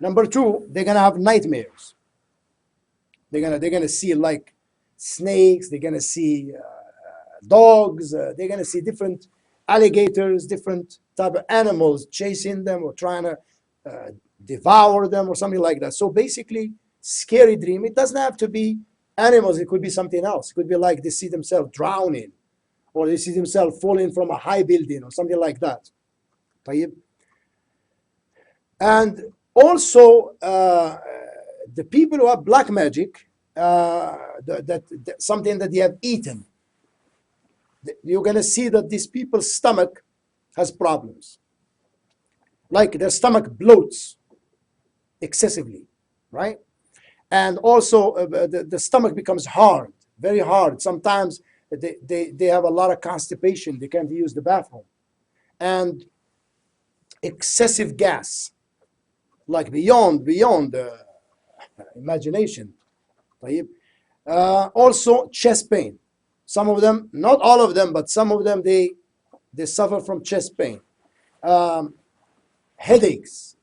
Number two, they're gonna have nightmares. They're gonna see like snakes. They're gonna see dogs. They're gonna see different alligators, different type of animals chasing them or trying to devour them or something like that. So basically, scary dream. It doesn't have to be animals. It could be something else. It could be like they see themselves drowning, or they see themselves falling from a high building or something like that. And also, the people who have black magic, something that they have eaten, you're going to see that these people's stomach has problems. Like their stomach bloats excessively, right? And also the stomach becomes hard, very hard. Sometimes they have a lot of constipation. They can't use the bathroom. And excessive gas, like beyond imagination. Also chest pain. Some of them, not all of them, but some of them, they suffer from chest pain. Headaches.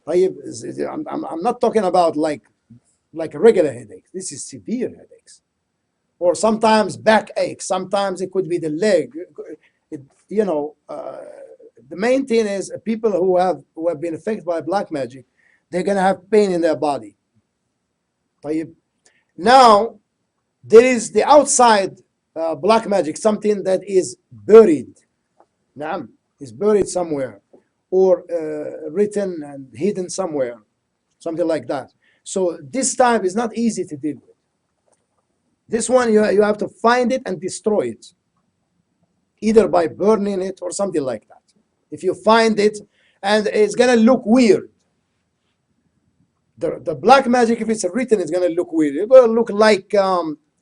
I'm not talking about like regular headaches. This is severe headaches. Or sometimes backache. Sometimes it could be the leg. The main thing is people who have been affected by black magic, they're going to have pain in their body. Now, there is the outside black magic, something that is buried. Is buried somewhere, or written and hidden somewhere, something like that. So this type is not easy to deal with. This one, you have to find it and destroy it, either by burning it or something like that. If you find it, and it's going to look weird. The black magic, if it's written, it's going to look weird. It's going to look like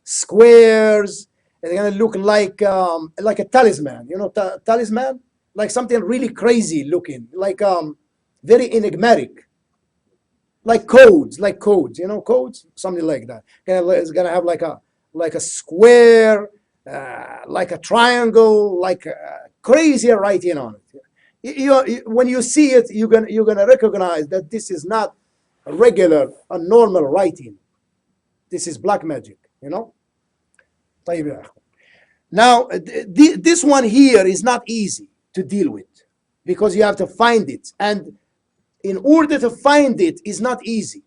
squares. It's going to look like a talisman. Talisman? Like something really crazy looking, like very enigmatic. Like codes, codes, something like that. It's going to have like a square, like a triangle, like crazy writing on it. When you see it, you're gonna recognize that this is not a normal writing. This is black magic, Now, this one here is not easy to deal with because you have to find it, and in order to find it is not easy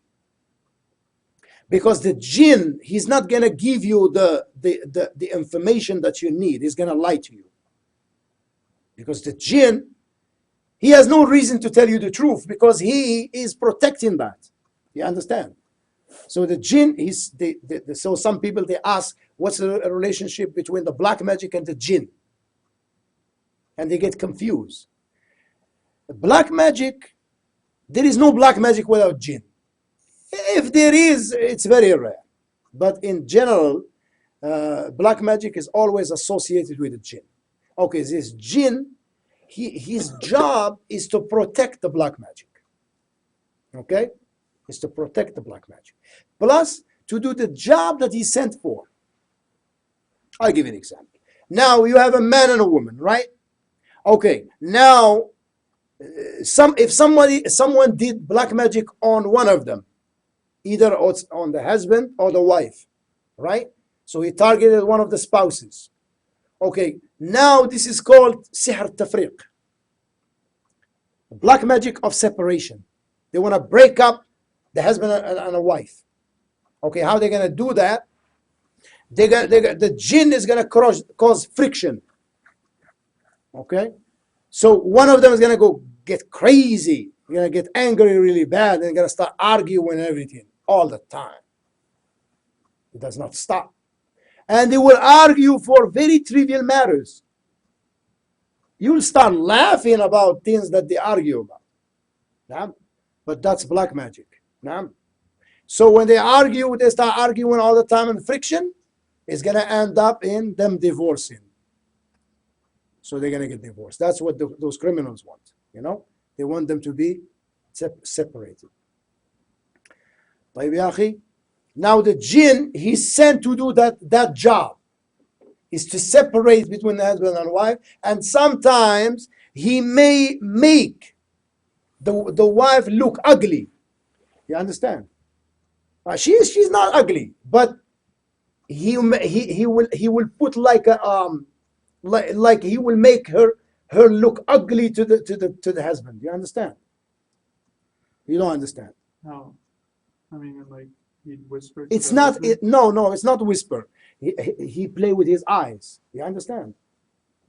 because the jinn, he's not gonna give you the information that you need. He's gonna lie to you because the jinn, he has no reason to tell you the truth because he is protecting that. You understand? So the jinn, so some people, they ask, what's the relationship between the black magic and the jinn? And they get confused. Black magic, there is no black magic without jinn. If there is, it's very rare. But in general, black magic is always associated with the jinn. Okay, this jinn, his job is to protect the black magic. Okay? Is to protect the black magic. Plus, to do the job that he's sent for. I'll give you an example. Now, you have a man and a woman, right? Okay, now, if someone did black magic on one of them, either on the husband or the wife, right? So he targeted one of the spouses. Okay, now this is called Sihr Tafriq. Black magic of separation. They want to break up the husband and a wife. Okay, how are they going to do that? The jinn is going to cause friction. Okay? So one of them is going to go get crazy. You're going to get angry really bad, and they're going to start arguing and everything all the time. It does not stop. And they will argue for very trivial matters. You will start laughing about things that they argue about. Yeah? But that's black magic. Yeah? So when they argue, they start arguing all the time, and friction is going to end up in them divorcing. So they're going to get divorced. That's what those criminals want. They want them to be separated. طيب يا أخي. Now the jinn, he's sent to do that job, is to separate between the husband and wife, and sometimes he may make the wife look ugly. You understand? She's not ugly, but he will put like a like he will make her look ugly to the husband. You understand? You don't understand. No, I mean, like he'd whisper. It's not. No, it's not whisper. He play with his eyes. You understand?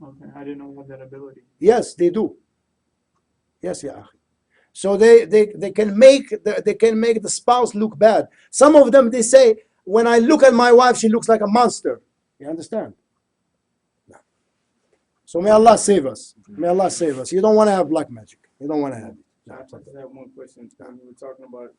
Okay, I didn't know he had that ability. Yes, they do. Yes, yeah. So they can make the spouse look bad. Some of them, they say, when I look at my wife, she looks like a monster. You understand? No. So may Allah save us. May Allah save us. You don't want to have black magic. You don't want to have it. No, I just have one question. When you were talking about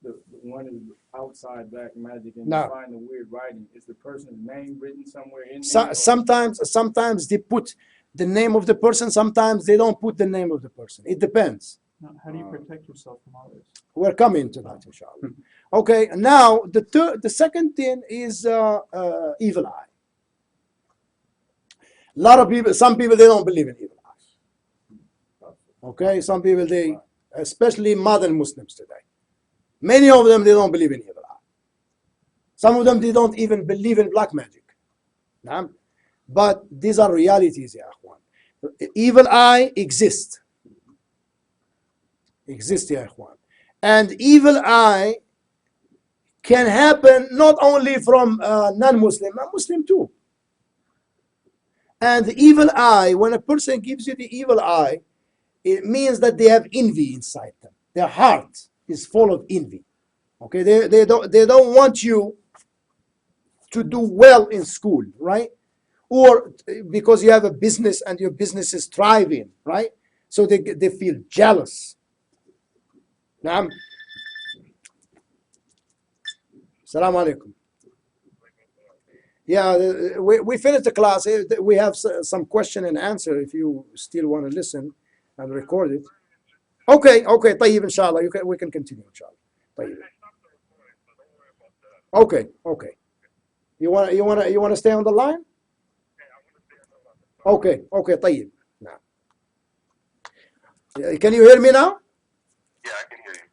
the one is outside black magic and you find the weird writing, is the person's name written somewhere in there? Sometimes they put the name of the person. Sometimes they don't put the name of the person. It depends. How do you protect yourself from all this? We're coming to that, inshallah. Okay, now the second thing is evil eye. A lot of people, some people, they don't believe in evil eyes. Okay, some people, especially modern Muslims today, many of them, they don't believe in evil eye. Some of them, they don't even believe in black magic. But these are realities, ya akhwan. Evil eye exists. Exists, ya ikhwan. And evil eye can happen not only from non-Muslim, but Muslim too. And the evil eye, when a person gives you the evil eye, it means that they have envy inside them. Their heart is full of envy. Okay, they don't want you to do well in school, right? Or because you have a business and your business is thriving, right? So they feel jealous. Naam. Assalamu alaikum. Yeah, we finished the class. We have some question and answer if you still want to listen and record it. Okay, طيب, inshallah. We can continue, inshallah. طيب. Okay. You wanna stay on the line? Okay, طيب. Nah. Can you hear me now? Yeah, I can hear you.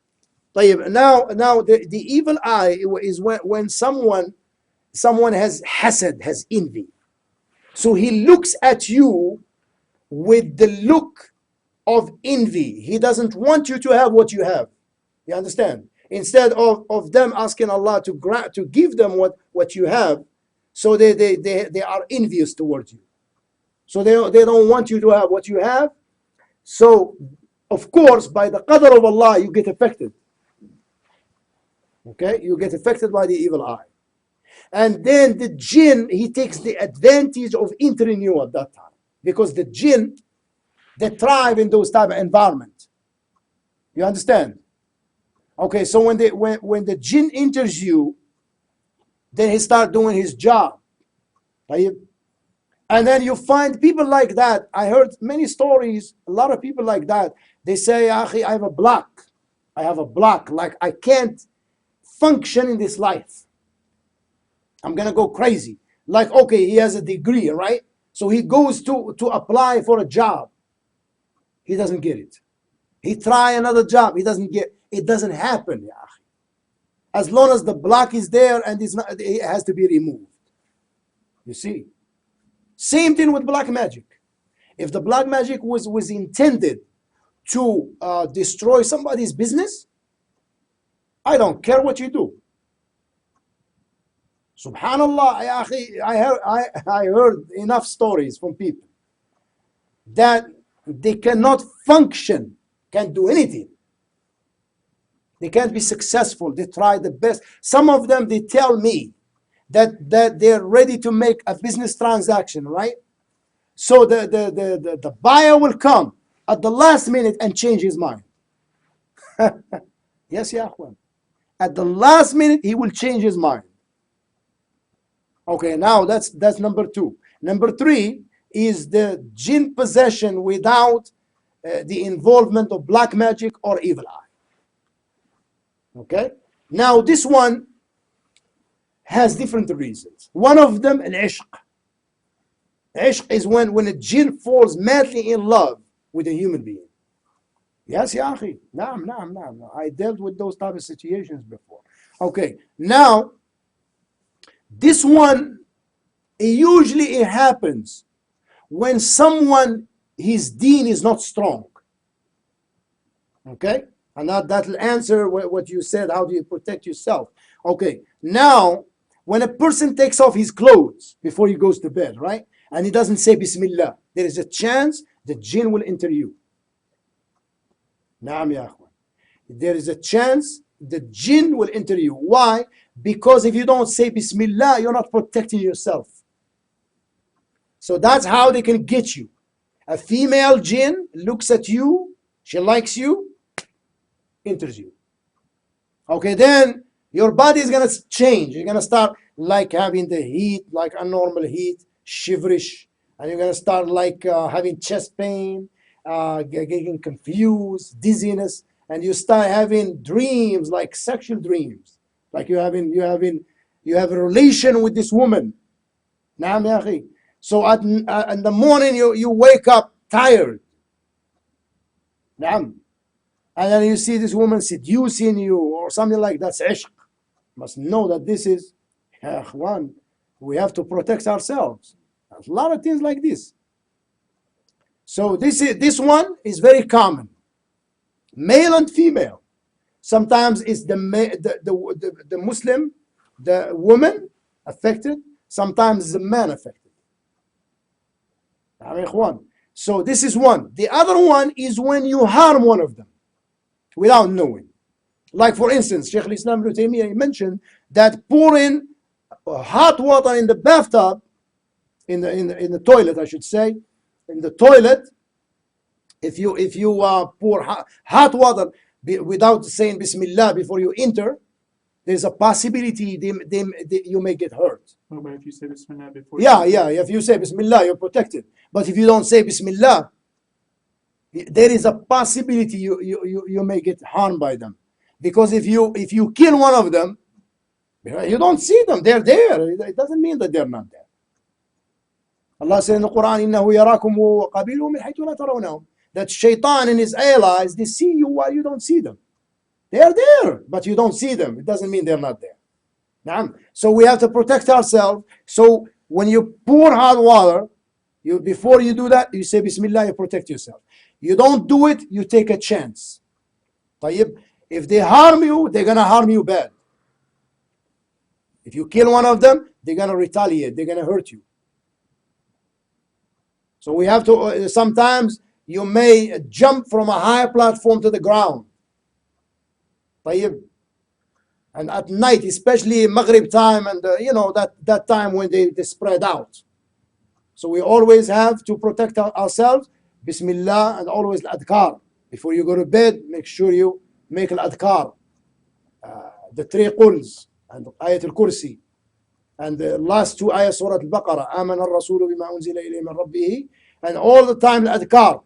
طيب. Now the evil eye is when someone has hasad, has envy. So he looks at you with the look of envy. He doesn't want you to have what you have. You understand? Instead of them asking Allah to give them what you have, so they are envious towards you. So they don't want you to have what you have. So, of course, by the qadr of Allah, you get affected. Okay? You get affected by the evil eye. And then the jinn, he takes the advantage of entering you at that time. Because the jinn, they thrive in those type of environment. You understand? Okay, so when the jinn enters you, then he start doing his job. And then you find people like that. I heard many stories, a lot of people like that. They say, Akhi, I have a block. Like I can't function in this life. I'm going to go crazy. Like, okay, he has a degree, right? So he goes to apply for a job. He doesn't get it. He try another job. He doesn't get it. It doesn't happen, ya akhi. As long as the block is there and it has to be removed. You see? Same thing with black magic. If the black magic was intended to destroy somebody's business, I don't care what you do. Subhanallah, ya akhi, I heard enough stories from people that they cannot function, can't do anything. They can't be successful. They try the best. Some of them, they tell me that they're ready to make a business transaction, right? So the buyer will come at the last minute and change his mind. Yes, ya akhwan. At the last minute, he will change his mind. Okay, now that's number 2. Number 3 is the jinn possession without the involvement of black magic or evil eye. Okay, now this one has different reasons. One of them, al-ishq. Ishq is when a jinn falls madly in love with a human being. Yes, يا أخي. نعم نعم نعم. I dealt with those type of situations before. Okay, now this one usually it happens when someone his deen is not strong. Okay, and that'll answer what you said. How do you protect yourself? Okay, now when a person takes off his clothes before he goes to bed, right, and he doesn't say Bismillah, there is a chance the jinn will enter you. نعم يا أخوان. There is a chance the jinn will enter you. Why? Because if you don't say Bismillah, you're not protecting yourself. So that's how they can get you. A female jinn looks at you, she likes you, enters you. Okay, then your body is gonna change. You're gonna start like having the heat, like abnormal heat, shiverish, and you're gonna start like having chest pain, getting confused, dizziness, and you start having dreams, like sexual dreams, like you have a relation with this woman. نعم يا أخي. So in the morning you wake up tired. نعم. And then you see this woman seducing you or something like that. That's ishq. You must know that this is, one, we have to protect ourselves. There's a lot of things like this. So this one is very common. Male and female. Sometimes it's the Muslim, the woman affected. Sometimes the man affected. So this is one. The other one is when you harm one of them without knowing. Like for instance, Shaykh al-Islam Ibn Taymiyyah mentioned that pouring hot water in the bathtub, in the toilet, I should say, in the toilet, if you pour hot water without saying Bismillah before you enter, there's a possibility you may get hurt. What about if you say Bismillah before? Yeah. If you say Bismillah, you're protected. But if you don't say Bismillah, there is a possibility you may get harmed by them. Because if you kill one of them, you don't see them. They're there. It doesn't mean that they're not there. Allah said in the Quran, إِنَّهُ يَرَاكُمْ وَقَبِيلُهُ مِنْ حَيْثُ لَا تَرَوْنَهُم. That Shaitan and his allies, they see you while you don't see them. They are there, but you don't see them. It doesn't mean they're not there. So we have to protect ourselves. So when you pour hot water, before you do that, you say Bismillah, you protect yourself. You don't do it, you take a chance. If they harm you, they're going to harm you bad. If you kill one of them, they're going to retaliate. They're going to hurt you. So we have to, sometimes you may jump from a higher platform to the ground. And at night, especially Maghrib time and that time when they spread out. So we always have to protect ourselves. Bismillah, and always al-adhkar. Before you go to bed, make sure you make al-adhkar. The 3 quls and ayat al-kursi. And the last 2 ayahs surah al-Baqarah. آمن الرسول بما أنزل إليه من ربه. And all the time al-adhkar.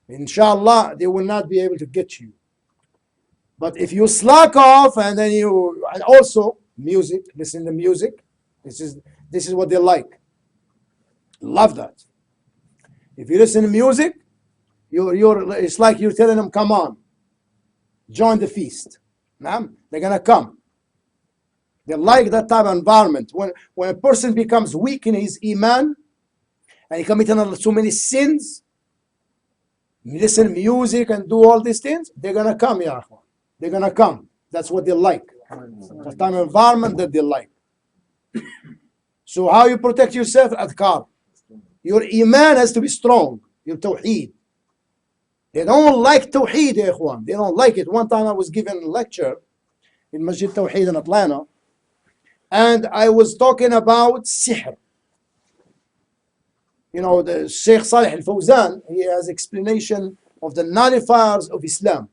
Inshallah, they will not be able to get you. But if you slack off and also music, listen to music. This is what they like. Love that. If you listen to music, it's like you're telling them, come on, join the feast. They're gonna come. They like that type of environment. When a person becomes weak in his iman and he commits so many sins, you listen to music and do all these things, they're gonna come, ya akhwan. They're gonna come. That's what they like. The type of environment that they like. So how you protect yourself? Adhkar. Your iman has to be strong. Your tawheed. They don't like tawheed, ya ikhwan. They don't like it. One time I was given a lecture in Masjid Tawheed in Atlanta, and I was talking about Sihr. The Sheikh Salih al-Fawzan, he has explanation of the nullifiers of Islam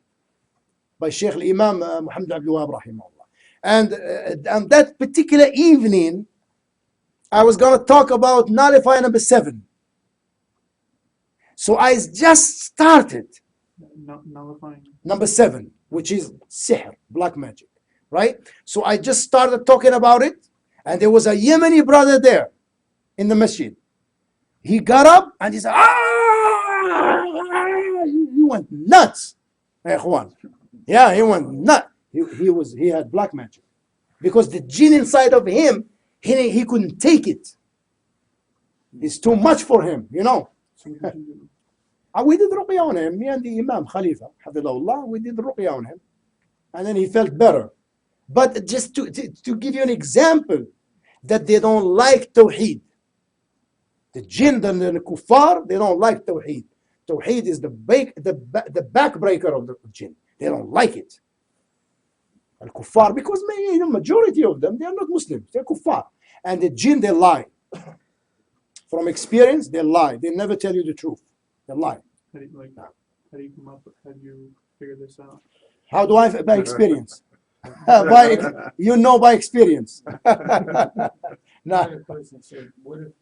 by Sheikh al-Imam Muhammad Abdul Wahab rahimahullah. And that particular evening, I was going to talk about nullifier number 7. So I just started nullifying number 7, which is Sihr, black magic, right? So I just started talking about it, and there was a Yemeni brother there in the masjid. He got up and he said, he went nuts. يا إخوان. Yeah, he went nuts. He had black magic. Because the jinn inside of him, he couldn't take it. It's too much for him, you know. So what did you do? We did ruqya on him, me and the Imam Khalifa, Hafidahullah, we did ruqya on him. And then he felt better. But just to give you an example, that they don't like Tawheed. The jinn and the kuffar, they don't like Tawheed. Tawheed is the backbreaker of the jinn. They don't like it. Al-kuffar, because the majority of them, they are not Muslims. They're kuffar. And the jinn, they lie. From experience, they lie. They never tell you the truth. They lie. How do you come up with, how do you figure this out? How do I, by experience? By experience. Nah. Another question said, what if,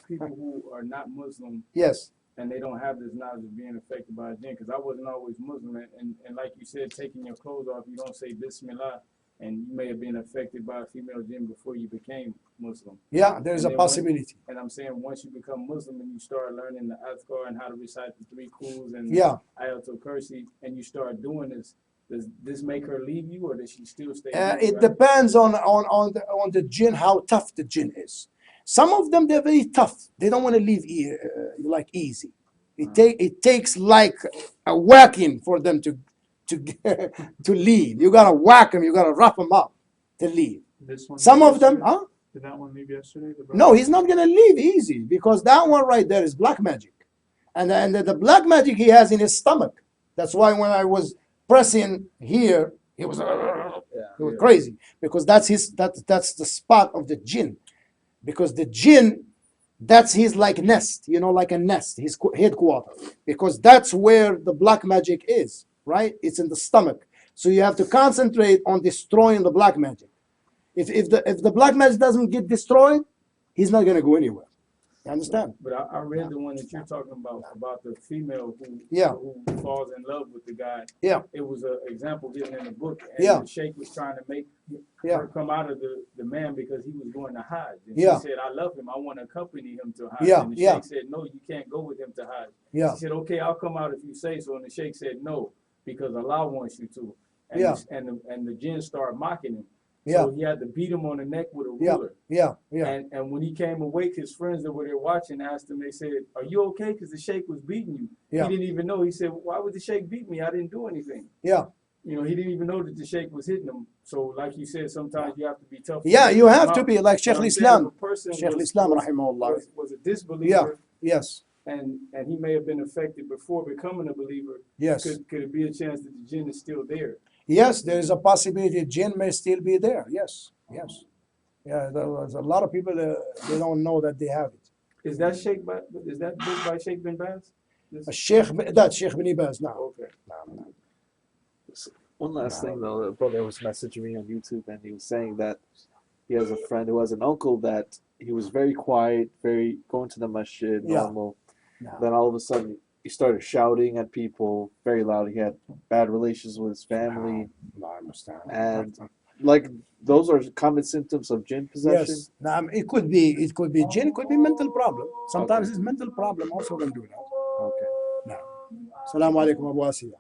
people who are not Muslim Yes. and they don't have this knowledge of being affected by a jinn? Because I wasn't always Muslim, and like you said, taking your clothes off, you don't say Bismillah, and you may have been affected by a female jinn before you became Muslim. Yeah, there is a possibility. And I'm saying once you become Muslim and you start learning the Azkar and how to recite the 3 Quls and Ayatul Kursi, and you start doing this, does this make her leave you, or does she still stay? It depends on the jinn, how tough the jinn is. Some of them, they're very tough. They don't want to leave like easy. It takes like a whacking for them to leave. You gotta whack them. You gotta rough them up to leave. This one Some of them, Did that one leave yesterday? No, he's not gonna leave easy, because that one right there is black magic, and the black magic he has in his stomach. That's why when I was pressing here, he was crazy, because that's the spot of the jinn, because the jinn, that's his like nest, like a nest, his headquarters, because that's where the black magic is, right? It's in the stomach. So you have to concentrate on destroying the black magic. If the black magic doesn't get destroyed, he's not gonna go anywhere. You understand? But I read the one that you're talking about the female who falls in love with the guy. Yeah. It was an example given in the book, and the sheikh was trying to make her come out of the man because he was going to Hajj. And she said, I love him, I want to accompany him to Hajj. And the sheikh said, no, you can't go with him to Hajj. She said, okay, I'll come out if you say so. And the sheikh said, no, because Allah wants you to. And the jinn started mocking him. So he had to beat him on the neck with a ruler. And when he came awake, his friends that were there watching asked him, they said, are you okay? Because the sheikh was beating you. He didn't even know. He said, why would the sheikh beat me? I didn't do anything. He didn't even know that the sheikh was hitting him. So like you said, sometimes you have to be tough. Yeah, you have to be like Sheikh Islam. Sheikh Islam, rahimahullah. Was a disbeliever. Yes. And he may have been affected before becoming a believer. Yes. Could it be a chance that the jinn is still there? Yes, there is a possibility jinn may still be there. Yes. Yeah, there's a lot of people they don't know that they have it. Is that book by Sheikh bin Baz? That's Sheikh bin Baz now. Okay. No. One last thing though, the brother was messaging me on YouTube, and he was saying that he has a friend who has an uncle that he was very quiet, very going to the masjid, normal. No. Then all of a sudden he started shouting at people very loud. He had bad relations with his family. No, I understand. And like those are common symptoms of jinn possession. Yes. It could be jinn, it could be mental problem. Sometimes it's mental problem also can do that. Okay. No. Assalamu alaikum Abu Asiya.